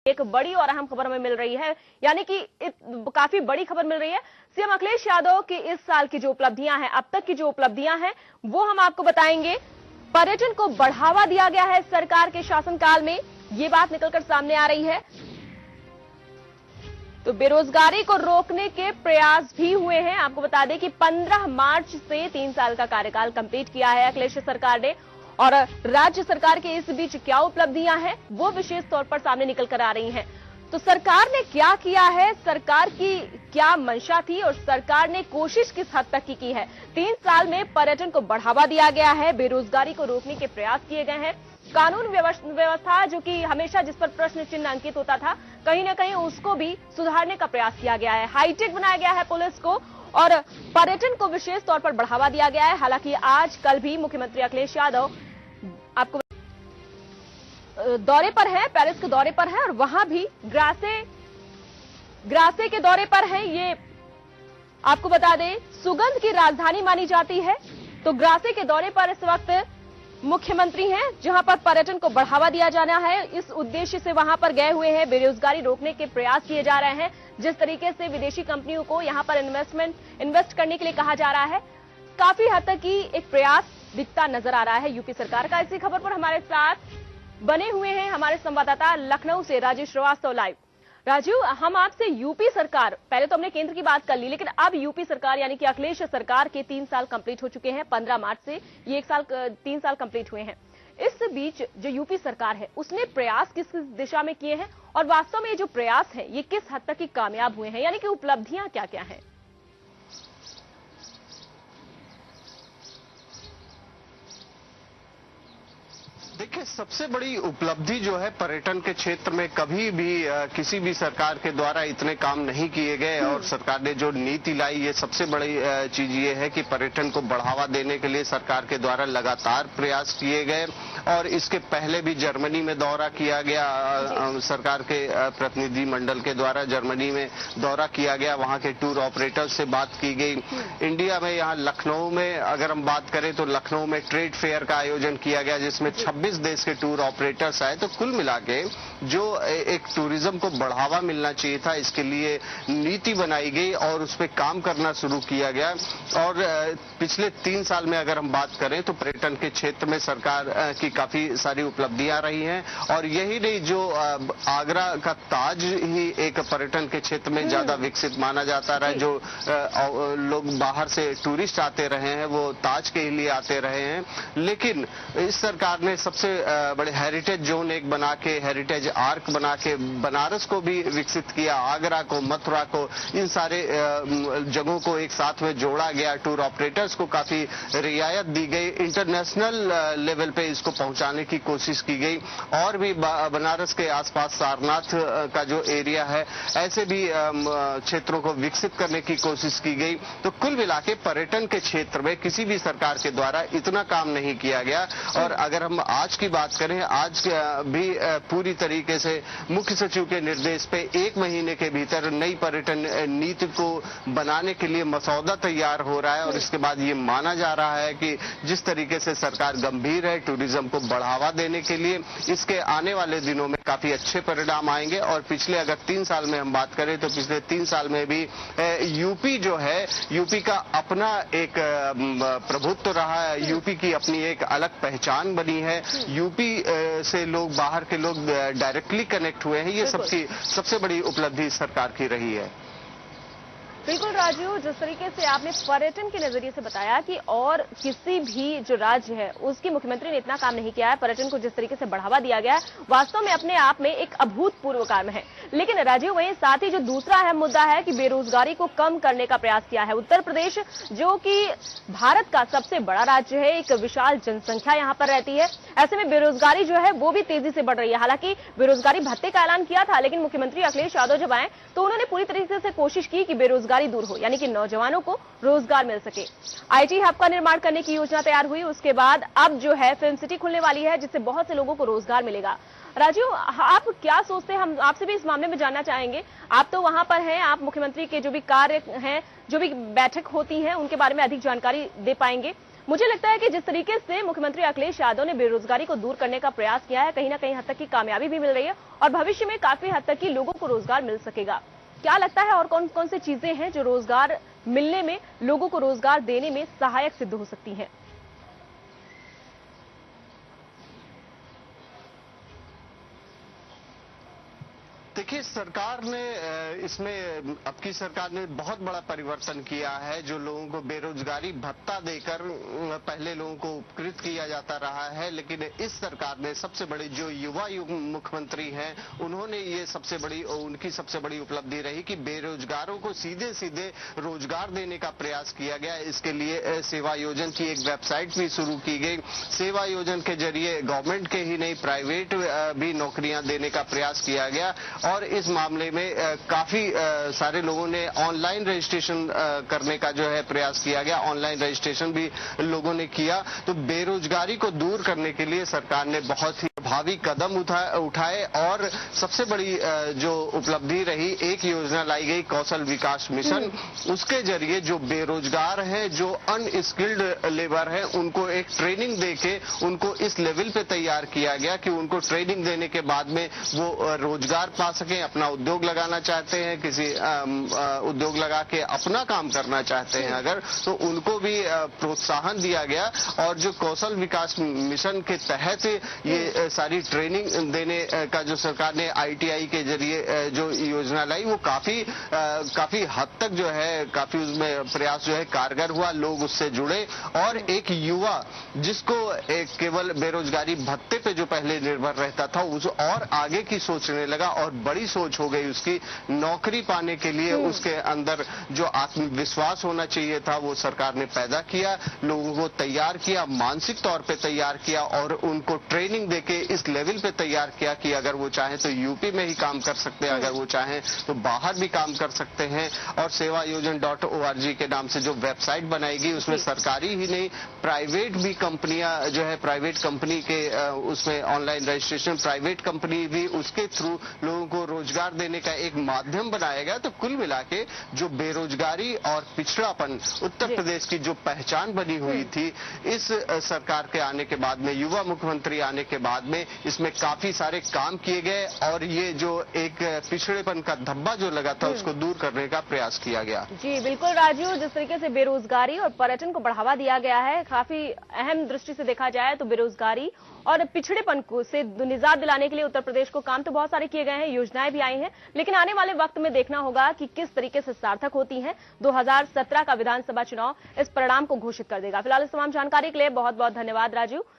एक बड़ी और अहम खबर हमें मिल रही है, यानी कि काफी बड़ी खबर मिल रही है। सीएम अखिलेश यादव की इस साल की जो उपलब्धियां हैं, अब तक की जो उपलब्धियां हैं, वो हम आपको बताएंगे। पर्यटन को बढ़ावा दिया गया है सरकार के शासनकाल में, ये बात निकलकर सामने आ रही है। तो बेरोजगारी को रोकने के प्रयास भी हुए हैं। आपको बता दें कि 15 मार्च से 3 साल का कार्यकाल कंप्लीट किया है अखिलेश सरकार ने, और राज्य सरकार के इस बीच क्या उपलब्धियां हैं वो विशेष तौर पर सामने निकल कर आ रही हैं। तो सरकार ने क्या किया है, सरकार की क्या मंशा थी और सरकार ने कोशिश किस हद तक की है। 3 साल में पर्यटन को बढ़ावा दिया गया है, बेरोजगारी को रोकने के प्रयास किए गए हैं, कानून व्यवस्था जो कि हमेशा जिस पर प्रश्न चिन्ह अंकित होता था, कहीं ना कहीं उसको भी सुधारने का प्रयास किया गया है। हाईटेक बनाया गया है पुलिस को और पर्यटन को विशेष तौर पर बढ़ावा दिया गया है। हालांकि आज कल भी मुख्यमंत्री अखिलेश यादव आपको दौरे पर है, पेरिस के दौरे पर है और वहां भी ग्रासे के दौरे पर है। ये आपको बता दें सुगंध की राजधानी मानी जाती है, तो ग्रासे के दौरे पर इस वक्त मुख्यमंत्री हैं, जहां पर पर्यटन को बढ़ावा दिया जाना है। इस उद्देश्य से वहां पर गए हुए हैं। बेरोजगारी रोकने के प्रयास किए जा रहे हैं। जिस तरीके से विदेशी कंपनियों को यहां पर इन्वेस्ट करने के लिए कहा जा रहा है, काफी हद तक की एक प्रयास दिखता नजर आ रहा है यूपी सरकार का। इसी खबर पर हमारे साथ बने हुए हैं हमारे संवाददाता लखनऊ से राजीव श्रीवास्तव लाइव। राजीव, हम आपसे यूपी सरकार, पहले तो हमने केंद्र की बात कर ली, लेकिन अब यूपी सरकार यानी कि अखिलेश सरकार के 3 साल कंप्लीट हो चुके हैं। 15 मार्च से ये 3 साल कंप्लीट हुए हैं। इस बीच जो यूपी सरकार है उसने प्रयास किस किस दिशा में किए हैं और वास्तव में ये जो प्रयास है ये किस हद तक की कामयाब हुए हैं, यानी कि उपलब्धियां क्या क्या हैं? देखिए, सबसे बड़ी उपलब्धि जो है पर्यटन के क्षेत्र में कभी भी किसी भी सरकार के द्वारा इतने काम नहीं किए गए और सरकार ने जो नीति लाई, ये सबसे बड़ी चीज ये है कि पर्यटन को बढ़ावा देने के लिए सरकार के द्वारा लगातार प्रयास किए गए। और इसके पहले भी जर्मनी में दौरा किया गया, सरकार के प्रतिनिधि मंडल के द्वारा जर्मनी में दौरा किया गया, वहां के टूर ऑपरेटर्स से बात की गई। इंडिया में यहाँ लखनऊ में अगर हम बात करें तो लखनऊ में ट्रेड फेयर का आयोजन किया गया, जिसमें 26 देश के टूर ऑपरेटर्स आए। तो कुल मिला के जो एक टूरिज्म को बढ़ावा मिलना चाहिए था, इसके लिए नीति बनाई गई और उस पर काम करना शुरू किया गया। और पिछले 3 साल में अगर हम बात करें तो पर्यटन के क्षेत्र में सरकार की काफी सारी उपलब्धियां रही हैं। और यही नहीं, जो आगरा का ताज ही एक पर्यटन के क्षेत्र में ज्यादा विकसित माना जाता रहा है। जो लोग बाहर से टूरिस्ट आते रहे हैं वो ताज के लिए आते रहे हैं। लेकिन इस सरकार ने सबसे बड़े हेरिटेज जोन एक बना के, हेरिटेज आर्क बना के बनारस को भी विकसित किया, आगरा को, मथुरा को, इन सारे जगहों को एक साथ में जोड़ा गया। टूर ऑपरेटर्स को काफी रियायत दी गई, इंटरनेशनल लेवल पे इसको पहुंचाने की कोशिश की गई। और भी बनारस के आसपास सारनाथ का जो एरिया है, ऐसे भी क्षेत्रों को विकसित करने की कोशिश की गई। तो कुल मिला के पर्यटन के क्षेत्र में किसी भी सरकार के द्वारा इतना काम नहीं किया गया। और अगर हम आज की बात करें, आज भी पूरी तरीके से मुख्य सचिव के निर्देश पे 1 महीने के भीतर नई पर्यटन नीति को बनाने के लिए मसौदा तैयार हो रहा है। और इसके बाद ये माना जा रहा है कि जिस तरीके से सरकार गंभीर है टूरिज्म को बढ़ावा देने के लिए, इसके आने वाले दिनों में काफी अच्छे परिणाम आएंगे। और पिछले अगर 3 साल में हम बात करें तो पिछले 3 साल में भी यूपी जो है, यूपी का अपना एक प्रभुत्व रहा है, यूपी की अपनी एक अलग पहचान बनी है। यूपी से लोग, बाहर के लोग डायरेक्टली कनेक्ट हुए हैं। ये सबसे बड़ी उपलब्धि सरकार की रही है। बिल्कुल राजीव, जिस तरीके से आपने पर्यटन के नजरिए से बताया कि और किसी भी जो राज्य है उसके मुख्यमंत्री ने इतना काम नहीं किया है, पर्यटन को जिस तरीके से बढ़ावा दिया गया है, वास्तव में अपने आप में एक अभूतपूर्व काम है। लेकिन राजीव, वहीं साथ ही जो दूसरा अहम मुद्दा है कि बेरोजगारी को कम करने का प्रयास किया है उत्तर प्रदेश, जो कि भारत का सबसे बड़ा राज्य है, एक विशाल जनसंख्या यहाँ पर रहती है। ऐसे में बेरोजगारी जो है वो भी तेजी से बढ़ रही है। हालांकि बेरोजगारी भत्ते का ऐलान किया था, लेकिन मुख्यमंत्री अखिलेश यादव जब आए तो उन्होंने पूरी तरीके से कोशिश की कि बेरोजगारी दूर हो, यानी कि नौजवानों को रोजगार मिल सके। आईटी हब का निर्माण करने की योजना तैयार हुई। उसके बाद अब जो है फिल्म सिटी खुलने वाली है, जिससे बहुत से लोगों को रोजगार मिलेगा। राजीव, आप क्या सोचते हैं, हम आपसे भी इस मामले में जानना चाहेंगे। आप तो वहां पर हैं, आप मुख्यमंत्री के जो भी कार्य हैं, जो भी बैठक होती है, उनके बारे में अधिक जानकारी दे पाएंगे। मुझे लगता है कि जिस तरीके से मुख्यमंत्री अखिलेश यादव ने बेरोजगारी को दूर करने का प्रयास किया है, कहीं ना कहीं हद तक की कामयाबी भी मिल रही है और भविष्य में काफी हद तक की लोगों को रोजगार मिल सकेगा। क्या लगता है और कौन कौन सी चीजें हैं जो रोजगार मिलने में, लोगों को रोजगार देने में सहायक सिद्ध हो सकती हैं? देखिए, सरकार ने इसमें अब की सरकार ने बहुत बड़ा परिवर्तन किया है। जो लोगों को बेरोजगारी भत्ता देकर पहले लोगों को उपकृत किया जाता रहा है, लेकिन इस सरकार ने सबसे बड़ी, जो युवा मुख्यमंत्री हैं, उन्होंने ये उनकी सबसे बड़ी उपलब्धि रही कि बेरोजगारों को सीधे सीधे रोजगार देने का प्रयास किया गया। इसके लिए सेवा योजन की एक वेबसाइट भी शुरू की गई। सेवा योजन के जरिए गवर्नमेंट के ही नहीं, प्राइवेट भी नौकरियां देने का प्रयास किया गया और इस मामले में काफी सारे लोगों ने ऑनलाइन रजिस्ट्रेशन करने का जो है प्रयास किया गया। ऑनलाइन रजिस्ट्रेशन भी लोगों ने किया। तो बेरोजगारी को दूर करने के लिए सरकार ने बहुत ही प्रभावी कदम उठाए और सबसे बड़ी जो उपलब्धि रही, एक योजना लाई गई कौशल विकास मिशन। उसके जरिए जो बेरोजगार हैं, जो अनस्किल्ड लेबर है, उनको एक ट्रेनिंग देके उनको इस लेवल पे तैयार किया गया कि उनको ट्रेनिंग देने के बाद में वो रोजगार पा सकें। अपना उद्योग लगाना चाहते हैं, किसी उद्योग लगा के अपना काम करना चाहते हैं अगर, तो उनको भी प्रोत्साहन दिया गया। और जो कौशल विकास मिशन के तहत ये सारी ट्रेनिंग देने का जो सरकार ने ITI के जरिए जो योजना लाई, वो काफी हद तक जो है, काफी उसमें प्रयास जो है कारगर हुआ। लोग उससे जुड़े और एक युवा जिसको एक केवल बेरोजगारी भत्ते पे जो पहले निर्भर रहता था, उस और आगे की सोचने लगा और बड़ी सोच हो गई उसकी। नौकरी पाने के लिए उसके अंदर जो आत्मविश्वास होना चाहिए था, वो सरकार ने पैदा किया। लोगों को तैयार किया, मानसिक तौर पे तैयार किया और उनको ट्रेनिंग देके इस लेवल पे तैयार किया कि अगर वो चाहें तो यूपी में ही काम कर सकते हैं, अगर वो चाहें तो बाहर भी काम कर सकते हैं। और सेवायोजन.org के नाम से जो वेबसाइट बनाएगी, उसमें सरकारी ही नहीं, प्राइवेट भी कंपनियां जो है, प्राइवेट कंपनी के उसमें ऑनलाइन रजिस्ट्रेशन, प्राइवेट कंपनी भी उसके थ्रू लोगों को रोजगार देने का एक माध्यम बनाया गया। तो कुल मिला के जो बेरोजगारी और पिछड़ापन उत्तर प्रदेश की जो पहचान बनी हुई थी, इस सरकार के आने के बाद में, युवा मुख्यमंत्री आने के बाद में, इसमें काफी सारे काम किए गए और ये जो एक पिछड़ेपन का धब्बा जो लगा था, उसको दूर करने का प्रयास किया गया। जी बिल्कुल राजू, जिस तरीके से बेरोजगारी और पर्यटन को बढ़ावा दिया गया है, काफी अहम दृष्टि से देखा जाए तो बेरोजगारी और पिछड़ेपन को से निजात दिलाने के लिए उत्तर प्रदेश को काम तो बहुत सारे किए गए हैं, योजनाएं भी आई हैं, लेकिन आने वाले वक्त में देखना होगा कि किस तरीके से सार्थक होती हैं। 2017 का विधानसभा चुनाव इस परिणाम को घोषित कर देगा। फिलहाल इस तमाम जानकारी के लिए बहुत बहुत धन्यवाद राजू।